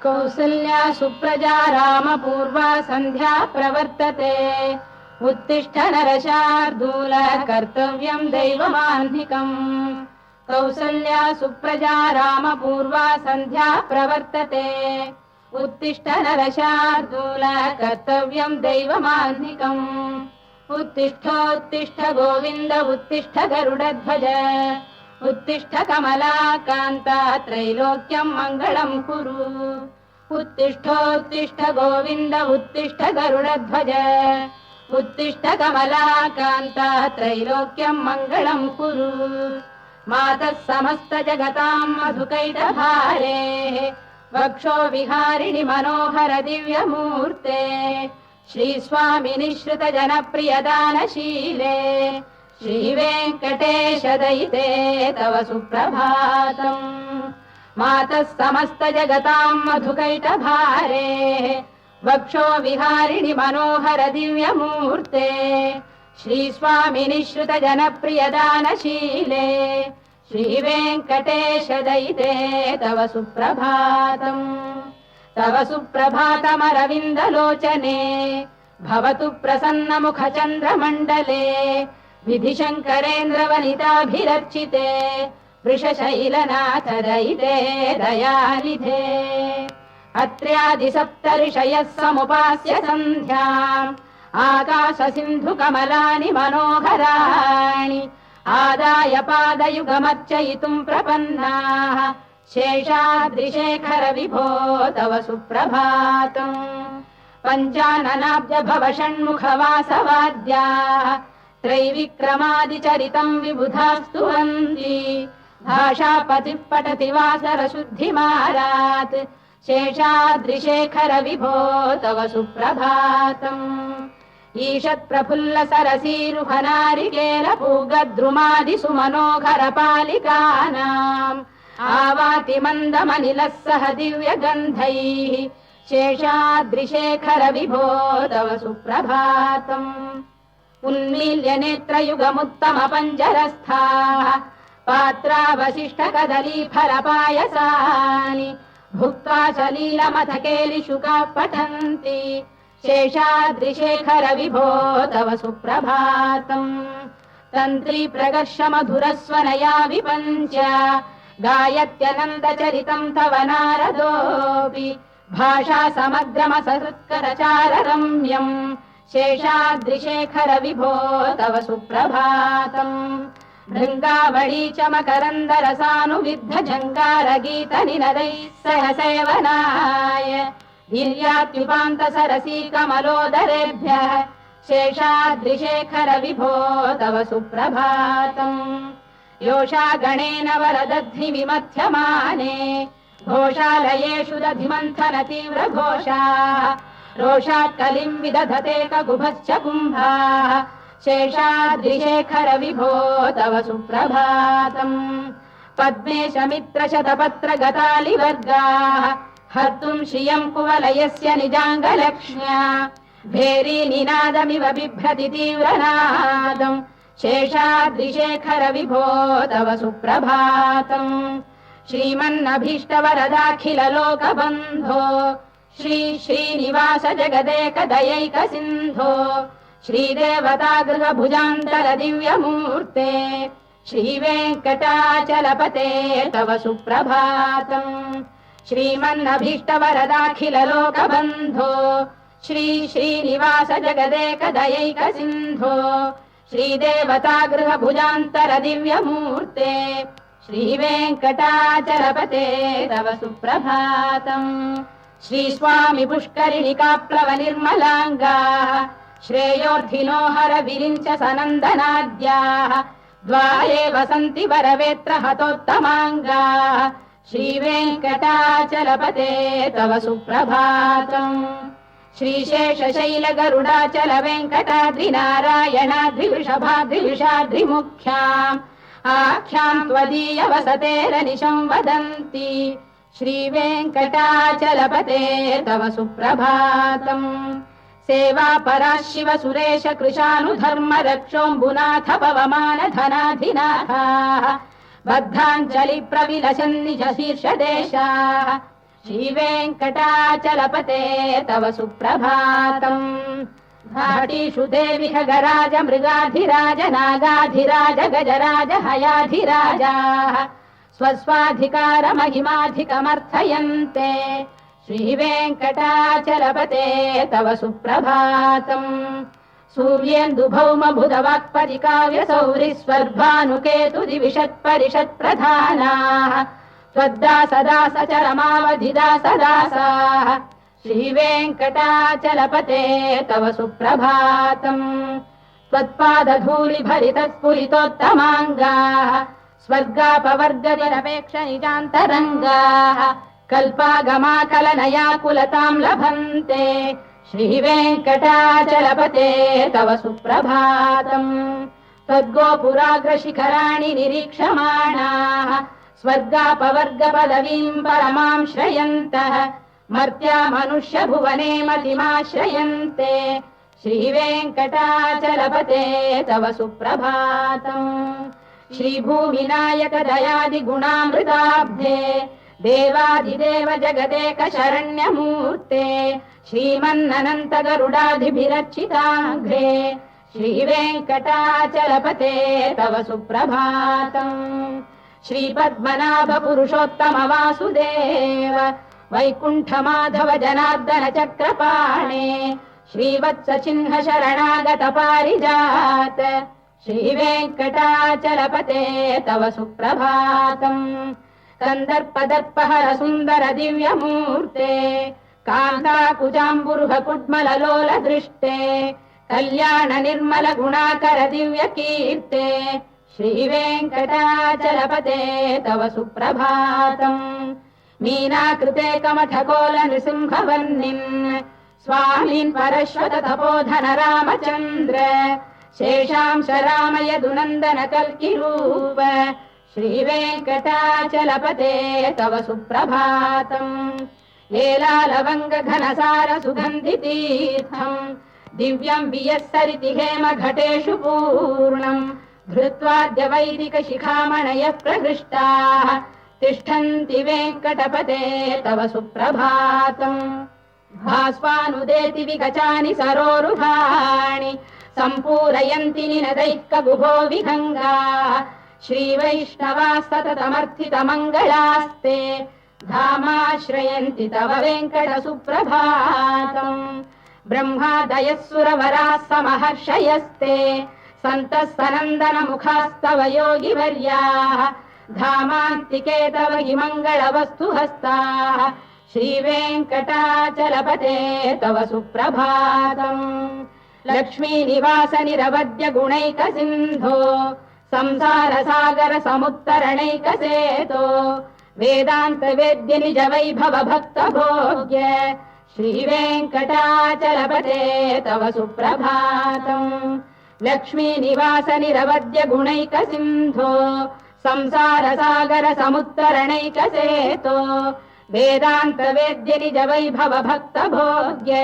कौसल्या सुप्रजा रामपूर्वा सन्ध्या प्रवर्तते उत्तिष्ठ नरशार्दूल कर्तव्यम् दैवमाह्निकम् कौसल्या सुप्रजा रामपूर्वा सन्ध्या प्रवर्तते उत्तिष्ठ नरशार्दूल कर्तव्यम् दैवमाह्निकम् उत्तिष्ठोत्तिष्ठ गोविन्द उत्तिष्ठ गरुडध्वज उत्तिष्ठ कमलाकान्ता त्रैलोक्यम् मङ्गलम् कुरु उत्तिष्ठोत्तिष्ठ गोविन्द उत्तिष्ठ गरुडध्वज उत्तिष्ठ कमलाकान्ता त्रैलोक्यम् मङ्गलम् कुरु मातः समस्त जगताम् मधुकैटभारे वक्षो विहारिणि मनोहर दिव्यमूर्ते श्रीस्वामिनि श्रुत जनप्रियदानशीले श्रीवेङ्कटेश दयिते तव सुप्रभातम् मातः समस्त जगताम् मधुकैटभारे वक्षो विहारिणि मनोहर दिव्यमूर्ते श्रीस्वामिनि श्रुत जनप्रियदानशीले श्रीवेङ्कटेश दयिते तव सुप्रभातम् तव सुप्रभातमरविन्दलोचने भवतु प्रसन्नमुखचन्द्रमण्डले विधिशङ्करेन्द्रवनिताभिरर्चिते वृषशैलनाथ दयिते दयानिधे अत्र्यादिसप्तऋषयः समुपास्य सन्ध्याम् आकाशसिन्धुकमलानि मनोहराणि आदाय पादयुगमर्चयितुम् प्रपन्नाः शेषाद्रिशेखर विभो तव सुप्रभातम् पञ्चाननाब्ज भव षण्मुखवासवाद्याः त्रैविक्रमादिचरितम् विबुधा स्तुवन्ति भाषापतिः पठति वासरशुद्धिमारात् शेषाद्रिशेखर विभो तव सुप्रभातम् ईषत्प्रफुल्ल सरसीरुहनारिकेलपूगद्रुमादिषु मनोहर पालिकानाम् आवाति मन्दमनिलः सह दिव्यगन्धैः शेषाद्रिशेखर विभो तव सुप्रभातम् उन्मील्य नेत्रयुगमुत्तम पञ्जरस्थाः पात्रावशिष्ट कदलीफलपायसानि भुक्त्वा सलीलमथकेलिशुकाः पठन्ति शेषाद्रिशेखर विभो तव सुप्रभातम् तन्त्री प्रकर्ष मधुरस्वनया विपञ्च गायत्यनन्दचरितम् तव नारदोऽपि भाषा समग्रमसहृत्करचार रम्यम् शेषाद्रिशेखर विभो तव सुप्रभातम् भृङ्गावळी च मकरन्दरसानुविद्ध जङ्गारगीत निनदैः सह सेवनाय वीर्यात्युपान्त सरसी कमलोदरेभ्यः शेषाद्रिशेखर विभो तव सुप्रभातम् योषा गणेन वरदध्नि विमथ्यमाने घोषालयेषु दधिमन्थन तीव्र घोषाः रोषात् कलिम् विदधते ककुभश्च कुम्भाः शेषाद्रिशेखर विभो तव सुप्रभातम् पद्मेश मित्र शतपत्र गतालिवर्गाः हर्तुम् श्रियम् कुवलयस्य निजाङ्गलक्ष्म्या भेरी निनादमिव बिभ्रति तीव्रनादम् शेषाद्रिशेखर विभो तव सुप्रभातम् श्रीमन्नभीष्टवरदाखिल लोकबन्धो श्री श्रीनिवास जगदेक दयैक सिन्धो श्रीदेवतागृह भुजान्तल दिव्यमूर्ते श्रीवेङ्कटाचलपते तव सुप्रभातम् श्रीमन्नभीष्टवरदाखिल लोकबन्धो श्री श्रीनिवास जगदेक दयैक सिन्धो श्रीदेवतागृह भुजान्तर दिव्यमूर्ते श्रीवेङ्कटाचलपते तव सुप्रभातम् श्रीस्वामि पुष्करिणिकाप्लव निर्मलाङ्गाः श्रेयोर्धिनो हर विरिञ्च सनन्दनाद्याः द्वारे वसन्ति वरवेत्र हतोत्तमाङ्गाः श्रीवेङ्कटाचलपते तव सुप्रभातम् श्रीशेषशैल गरुडाचल वेङ्कटाद्रिनारायणाद्रिवृषभाद्रिविषाद्रिमुख्याम् आख्याम् त्वदीय वसतेरनिशम् वदन्ति श्रीवेङ्कटाचलपते तव सुप्रभातम् सेवा पराः शिव सुरेश कृशानुधर्म रक्षोऽम्बुनाथ पवमान धनाधिनाथाः बद्धाञ्जलि प्रविलसन् निज शीर्षदेशाः श्रीवेङ्कटाचलपते तव सुप्रभातम् घाटीषु देवि खगराज मृगाधिराज नागाधिराज गजराज हयाधिराजाः स्वस्वाधिकारमहिमाधिकमर्थयन्ते श्रीवेङ्कटाचलपते तव सुप्रभातम् सूर्येन्दुभौमबुधवाक्परिकाव्यसौरिस्वर्भानुकेतुदिविषत्परिषत्प्रधानाः त्वद्दासदासचरमावधिदासदासाः श्रीवेङ्कटाचलपते तव सुप्रभातम् त्वत्पादधूलिभरितस्फुलितोत्तमाङ्गाः स्वर्गापवर्गनिरपेक्ष निजान्तरङ्गाः कल्पागमाकलनयाकुलताम् लभन्ते श्रीवेङ्कटाचलपते तव सुप्रभातम् त्वद्गोपुराग्रशिखराणि निरीक्षमाणाः स्वर्गापवर्गपदवीम् परमाम् श्रयन्तः मर्त्या मनुष्यभुवने मतिमाश्रयन्ते श्रीवेङ्कटाचलपते तव सुप्रभातम् श्रीभूमिनायक दयादिगुणामृताब्धे देवादिदेव जगदेक शरण्यमूर्ते श्रीमन्ननन्त गरुडाधिभिरर्चिताङ्घ्रे श्रीवेङ्कटाचलपते तव सुप्रभातम् श्रीपद्मनाभ पुरुषोत्तम वासुदेव वैकुण्ठ माधव जनार्दन चक्रपाणे श्रीवत्स चिह्न शरणागत पारिजात श्रीवेङ्कटाचलपते तव सुप्रभातम् कन्दर्पदर्पहर सुन्दर दिव्यमूर्ते कान्ताकुजाम्बुरुह कुड्मललोल दृष्टे कल्याण निर्मल गुणाकर दिव्य कीर्ते श्रीवेङ्कटाचलपते तव सुप्रभातम् मीनाकृते कमठकोल नृसिंहवर्णिन् स्वामीन् परश्वत तपोधन रामचन्द्र शेषांश रामय दुनन्दन कल्किरूप श्रीवेङ्कटाचलपते तव सुप्रभातम् लीलालवङ्ग घनसार सुगन्धितीर्थम् दिव्यम् वियस्सरिति हेम घटेषु पूर्णम् धृत्वाद्य वैदिक शिखामणयः प्रहृष्टाः तिष्ठन्ति वेङ्कटपते तव सुप्रभातम् भास्वानुदेति विगचानि सरोरुहाणि सम्पूरयन्ति निनदैः कगुभो विहङ्गाः श्रीवैष्णवाः सततमर्थितमङ्गलास्ते धामाश्रयन्ति तव वेङ्कट सुप्रभातम् ब्रह्मादयः सुरवराः समहर्षयस्ते सन्तः सनन्दन मुखास्तव योगिवर्याः धामान्तिके तव हि मङ्गलवस्तु हस्ताः श्रीवेङ्कटाचलपते तव सुप्रभातम् लक्ष्मीनिवास निरवद्य गुणैक सिन्धो संसार सागर समुत्तरणैक सेतो वेदान्त वेद्य निज वैभव भक्त भोग्य श्रीवेङ्कटाचलपते तव सुप्रभातम् लक्ष्मीनिवास निरवद्य गुणैक सिन्धो संसार सागर समुत्तरणैक सेतो वेदान्त वेद्य निज वैभव भक्त भोग्य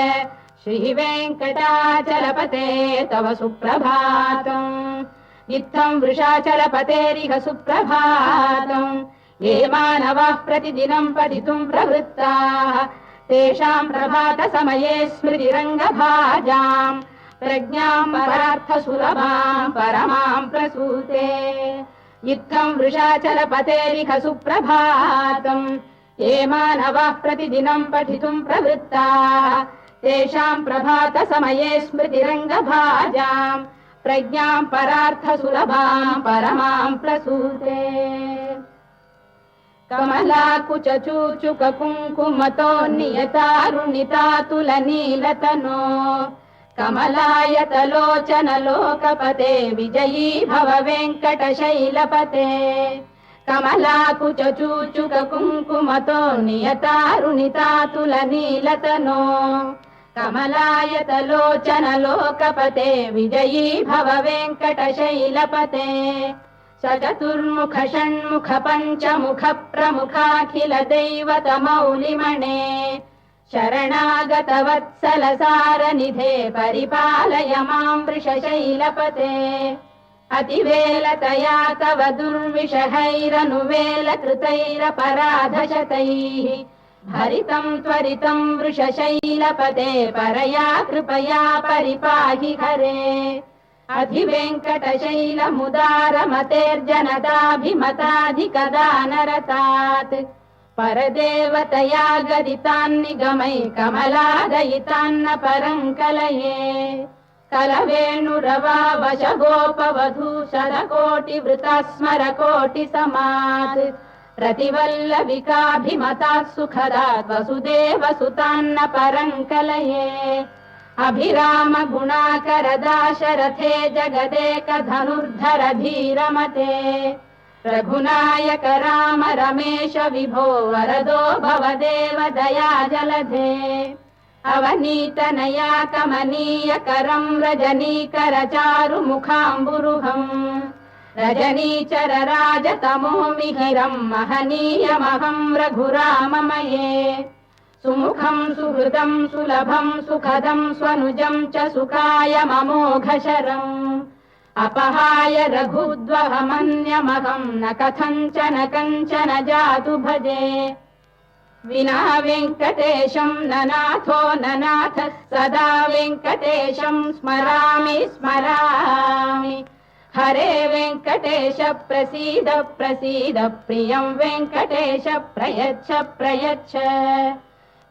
श्रीवेङ्कटाचलपते तव सुप्रभातम् इत्थम् वृषाचलपतेरिह सुप्रभातम् ये मानवाः प्रतिदिनम् पठितुम् प्रवृत्ताः तेषाम् प्रभात समये स्मृतिरङ्गभाजाम् प्रज्ञाम् परार्थसुलभाम् परमाम् प्रसूते इत्थम् वृषाचलपतेरिह सुप्रभातम् ये मानवाः प्रतिदिनम् पठितुम् प्रवृत्ताः तेषाम् प्रभात समये स्मृतिरङ्गभाजाम् प्रज्ञाम् परार्थसुलभाम् परमाम् प्रसूते कमलाकुचूचुक कुङ्कुमतो नियतारुणितातुलनीलतनो कमलायतलोचन लोकपते विजयी भव वेङ्कटशैलपते कमलाकुचूचुक कुङ्कुमतो नियतारुणितातुलनीलतनो कमलायतलोचन लोकपते विजयी भव वेङ्कटशैलपते सचतुर्मुख षण्मुख पञ्चमुख प्रमुखाखिल दैवत मौलिमणे शरणागत वत्सल सारनिधे परिपालय माम् वृषशैलपते अतिवेलतया तव दुर्विषहैरनुवेलकृतैरपराधशतैः भरितम् त्वरितम् वृषशैलपते परया कृपया परिपाहि हरे अधिवेङ्कटशैलमुदारमतेर्जनताभिमताधिकदानरतात् परदेवतया गदितान्निगमै कमलादयितान्न परम् कलये कलवेणुरवावशगोपवधू शरकोटिवृता स्मरकोटिसमात् प्रतिवल्लविकाभिमतात् सुखदात् वसुदेवसुतान्न परम् कलये अभिराम गुणाकरदाशरथे जगदेकधनुर्धर धीरमते रघुनायक राम रमेश विभो वरदो भवदेव दया जलधे अवनीतनया कमनीयकरम् रजनीकर चारुमुखाम्बुरुहम् रजनीचर राजतमो मिहिरम् महनीयमहम् रघुराममये सुमुखम् सुहृदम् सुलभम् सुखदम् स्वनुजम् च सुखायममोघशरम् अपहाय रघुद्वहमन्यमहम् न कथञ्चन कञ्चन जातु भजे विना वेङ्कटेशम् न नाथो न नाथः सदा वेङ्कटेशम् स्मरामि स्मरामि हरे वेङ्कटेश प्रसीद प्रसीद प्रियम् वेङ्कटेश प्रयच्छ प्रयच्छ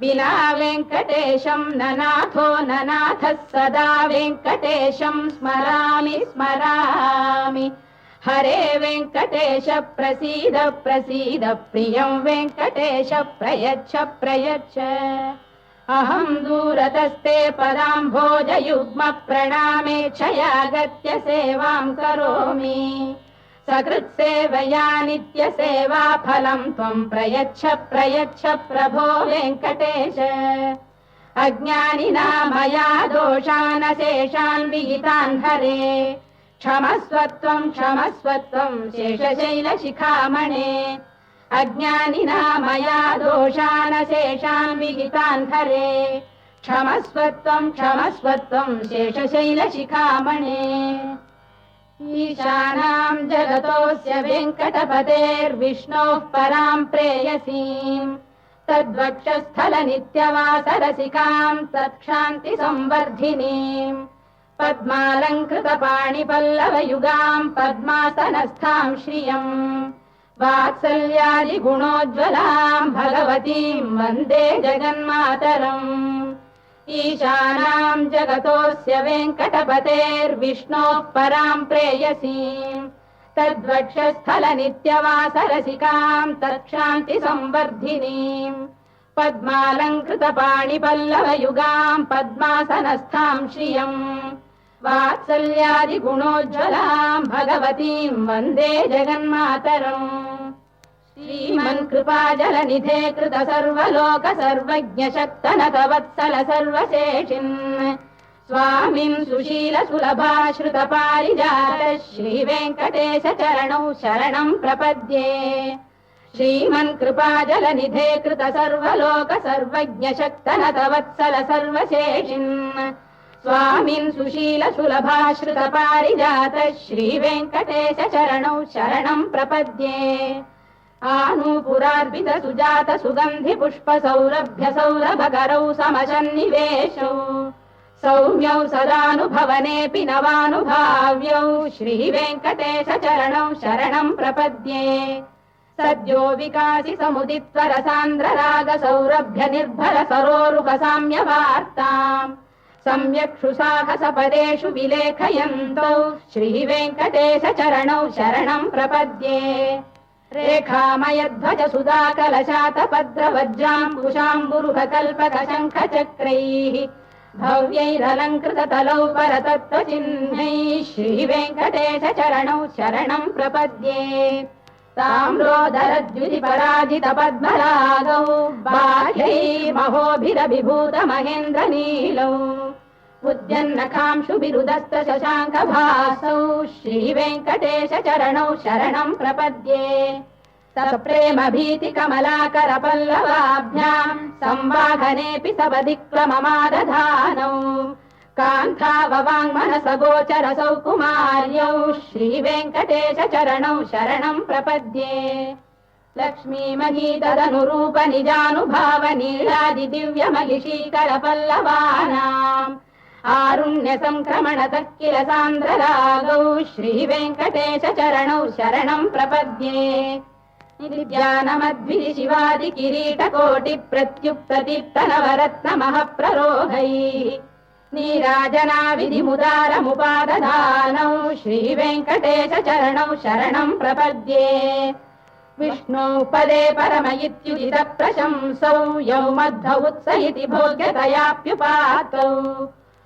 विना वेङ्कटेशम् न नाथो न नाथः सदा वेङ्कटेशम् स्मरामि स्मरामि हरे वेङ्कटेश प्रसीद प्रसीद प्रियम् वेङ्कटेश प्रयच्छ प्रयच्छ अहम् दूरतस्ते पदाम्भोजयुग्म प्रणामेच्छयागत्य सेवाम् करोमि सकृत्सेवया नित्यसेवा फलम् त्वम् प्रयच्छ प्रयच्छ प्रभो वेङ्कटेश अज्ञानिना मया दोषानशेषान् विहितान् हरे क्षमस्वत्वम् शेषशैलशिखामणे अज्ञानिना मया दोषानशेषान् विहितान् हरे क्षमस्वत्वम् शेषशैलशिखामणे ईशानाम् जगतोऽस्य वेङ्कटपतेर्विष्णोः पराम् प्रेयसीम् तद्वक्षस्थलनित्यवासरसिकाम् तत्क्षान्तिसंवर्धिनीम् पद्मालङ्कृतपाणिपल्लवयुगाम् पद्मासनस्थाम् श्रियम् वात्सल्यादिगुणोज्ज्वलाम् भगवतीम् वन्दे जगन्मातरम् ईशानाम् जगतोऽस्य वेङ्कटपतेर्विष्णोः पराम् प्रेयसीम् तद्वक्षस्थलनित्यवासरसिकाम् तत्क्षान्तिसंवर्धिनीम् पद्मालङ्कृतपाणिपल्लवयुगाम् पद्मासनस्थाम् श्रियम् वात्सल्यादिगुणोज्ज्वलाम् भगवतीम् वन्दे जगन्मातरम् श्रीमन्कृपाजलनिधे कृत सर्वलोक सर्वज्ञ शक्तनत वत्सल सर्वशेषिन् स्वामिन् सुशील सुलभाश्रित पारिजात श्रीवेङ्कटेश चरणौ शरणम् प्रपद्ये श्रीमन्कृपाजलनिधे कृत सर्वलोक सर्वज्ञ शक्तनत वत्सल सर्वशेषिन् स्वामिन् सुशील सुलभाश्रित पारिजात श्रीवेङ्कटेश चरणौ शरणम् प्रपद्ये आनूपुरार्पित सुजात सुगन्धि पुष्प सौरभ्य सौरभकरौ समशन्निवेशौ सौम्यौ सदानुभवनेऽपि नवानुभाव्यौ श्रीवेङ्कटेश चरणौ शरणम् प्रपद्ये सद्यो विकासि समुदित्वर सान्द्र राग सौरभ्य निर्भर सरोरुह साम्यवार्ताम् सम्यक् साहस पदेषु विलेखयन्तौ श्रीवेङ्कटेश चरणौ शरणम् प्रपद्ये रेखामयध्वज सुधाकलशातपद्रवज्राम्बुशाम्बुरुह कल्पक शङ्ख चक्रैः भव्यैरलङ्कृततलौ परतत्त्वचिह्नैः श्रीवेङ्कटेश चरणौ शरणम् प्रपद्ये ताम्रोदरद्युतिपराजित पद्मरागौ बाह्यै महोभिरभिभूत महेन्द्रनीलौ उद्यन्नखांशुभिरुदस्त शशाङ्कभासौ श्रीवेङ्कटेश चरणौ शरणम् प्रपद्ये सप्रेम भीति कमलाकर पल्लवाभ्याम् संवाहनेऽपि सपदिक्रममादधानौ कान्थाववाङ्मनसगोचरसौ कुमार्यौ श्रीवेङ्कटेशचरणौ शरणम् प्रपद्ये लक्ष्मीमहीतदनुरूप निजानुभावनीलादिदिव्यमहिषीकरपल्लवानाम् आरुण्यसङ्क्रमणतः किल सान्द्ररागौ श्रीवेङ्कटेशचरणौ शरणम् प्रपद्ये निद्यानमद्भिः शिवादिकिरीटकोटिप्रत्युक्तदीप्तनवरत्नमः प्ररोहैः नीराजनाविधिमुदारमुपादधानौ श्रीवेङ्कटेशचरणौ शरणम् प्रपद्ये विष्णौ पदे परम इत्युदितप्रशंसौ यौ मद्धौ उत्स इति भोग्यतयाप्युपातौ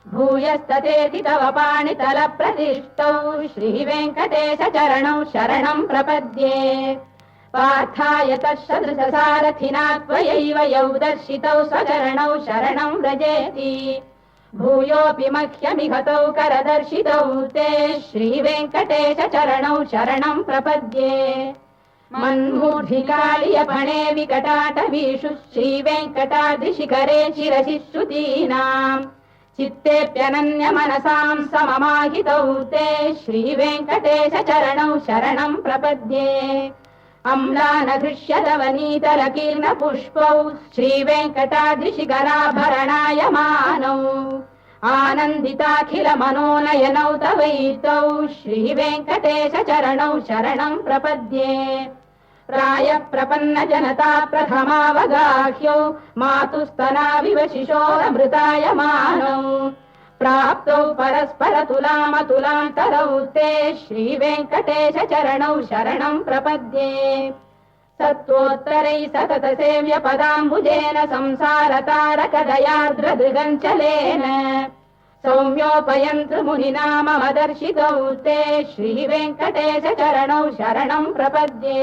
भूयस्ततेति तव पाणितलप्रतिष्ठौ श्रीवेङ्कटेशचरणौ शरणम् प्रपद्ये पार्थाय तत्सदृशसारथिना त्वयैव यौ दर्शितौ स्वचरणौ शरणम् व्रजेति भूयोऽपि मह्यमिहतौ करदर्शितौ ते श्रीवेङ्कटेशचरणौ शरणम् प्रपद्ये मन्मूर्धिकालियपणे विकटाटवीषु श्रीवेङ्कटाद्रिशिखरे शिरसि श्रुतीनाम् चित्तेऽप्यनन्यमनसाम् सममाहितौ ते श्रीवेङ्कटेशचरणौ शरणम् प्रपद्ये अम्लानघृष्यदवनीतलकीर्णपुष्पौ श्रीवेङ्कटाद्रिशिखराभरणायमानौ आनन्दिताखिलमनोनयनौ तवैतौ श्रीवेङ्कटेशचरणौ शरणम् प्रपद्ये प्रायः प्रपन्नजनता प्रथमावगाह्यौ मातुस्तनाविव शिशोरमृतायमानौ प्राप्तौ परस्परतुलामतुलान्तरौ ते श्रीवेङ्कटेशचरणौ शरणम् प्रपद्ये सत्त्वोत्तरैः सततसेव्यपदाम्बुजेन संसारतारकदयार्द्रदृगञ्चलेन सौम्योपयन्तृमुनिना मम दर्शितौ ते श्रीवेङ्कटेशचरणौ शरणम् प्रपद्ये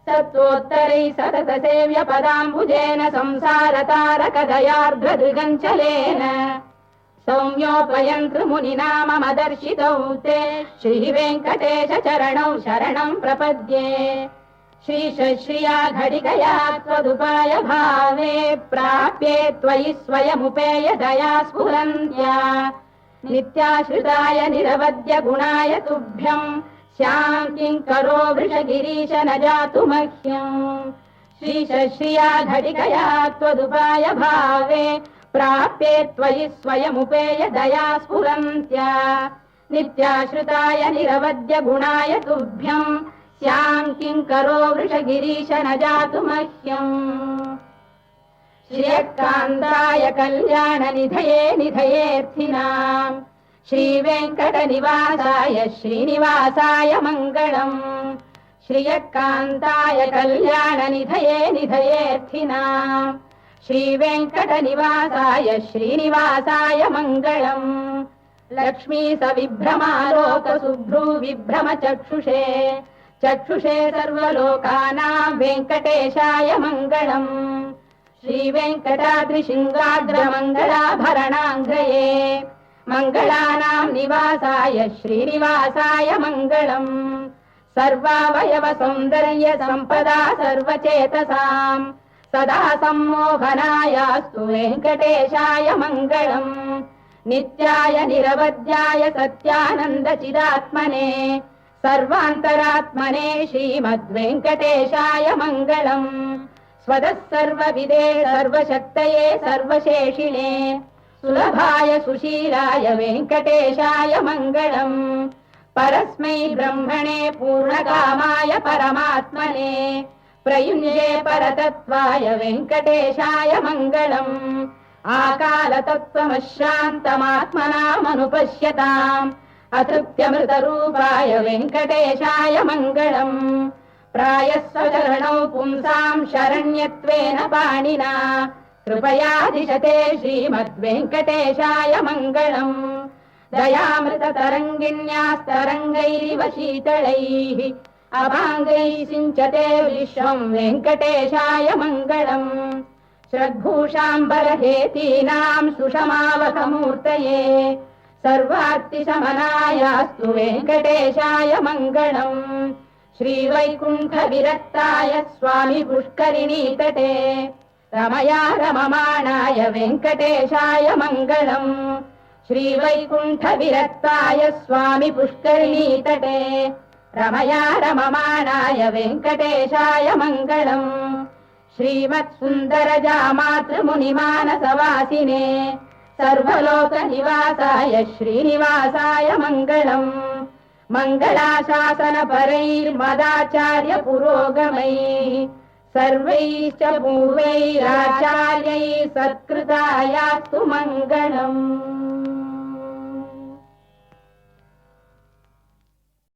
सत्त्वोत्तरैः सततसेव्यपदाम्बुजेन संसारतारकदयार्द्रदृगञ्चलेन सौम्योपयन्तृमुनिना मम दर्शितौ ते श्रीवेङ्कटेशचरणौ शरणम् प्रपद्ये श्रीशश्रिया घटिकया त्वदुपाय भावे प्राप्ये त्वयि स्वयमुपेय दया स्फुरन्त्या नित्याश्रिताय निरवद्य गुणाय तुभ्यम् स्याम् किङ्करो वृषगिरीश न जातु मह्यम् श्रीशश्रिया घटिकया त्वदुपाय भावे प्राप्ये त्वयि स्वयमुपेय दया स्फुरन्त्या नित्याश्रिताय निरवद्य गुणाय तुभ्यम् स्याम् किङ्करो वृषगिरीश न जातु मह्यम् श्रियकान्ताय कल्याणनिधये निधयेऽर्थिनाम् श्रीवेङ्कटनिवासाय श्रीनिवासाय मङ्गलम् श्रियकान्ताय कल्याणनिधये निधयेऽर्थिनाम् श्रीवेङ्कटनिवासाय श्रीनिवासाय मङ्गलम् लक्ष्मी सविभ्रमालोकसुभ्रू विभ्रमचक्षुषे चक्षुषे सर्वलोकानाम् वेङ्कटेशाय मङ्गलम् श्रीवेङ्कटाद्रिशृङ्गाग्रमङ्गलाभरणाङ्ग्रये मङ्गलानाम् निवासाय श्रीनिवासाय मङ्गलम् सर्वावयव सौन्दर्य सम्पदा सर्वचेतसाम् सदा सम्मोहनायास्तु वेङ्कटेशाय मङ्गलम् नित्याय निरवध्याय सत्यानन्दचिदात्मने सर्वान्तरात्मने श्रीमद्वेङ्कटेशाय मङ्गलम् स्वतः सर्वविदे सर्वशक्तये सर्वशेषिणे सुलभाय सुशीलाय वेङ्कटेशाय मङ्गलम् परस्मै ब्रह्मणे पूर्णकामाय परमात्मने प्रयुञ्जे परतत्त्वाय वेङ्कटेशाय मङ्गलम् आकालतत्त्वमश्रान्तमात्मनामनुपश्यताम् अतृप्त्यमृतरूपाय वेङ्कटेशाय मङ्गलम् प्रायः स्वचरणौ पुंसाम् शरण्यत्वेन पाणिना कृपयाधिशते श्रीमद्वेङ्कटेशाय मङ्गलम् दयामृततरङ्गिण्यास्तरङ्गैरिव शीतलैः अभाङ्गैः सिञ्चते विश्वम् वेङ्कटेशाय मङ्गलम् श्रद्भूषाम्बरहेतीनाम् सुषमावकमूर्तये सर्वार्तिशमनायास्तु वेङ्कटेशाय मङ्गलम् श्रीवैकुण्ठविरक्ताय स्वामि पुष्करिणीतटे रमया रममाणाय वेङ्कटेशाय मङ्गलम् श्रीवैकुण्ठविरक्ताय स्वामि पुष्करिणीतटे रमया रममाणाय वेङ्कटेशाय मङ्गलम् श्रीमत्सुन्दरजामातृमुनिमानसवासिने सर्वलोकनिवासाय श्रीनिवासाय मङ्गलम् मङ्गलाशासनपरैर्मदाचार्य पुरोगमैः सर्वैश्च पूर्वैराचार्यैः सत्कृतायास्तु मङ्गलम्।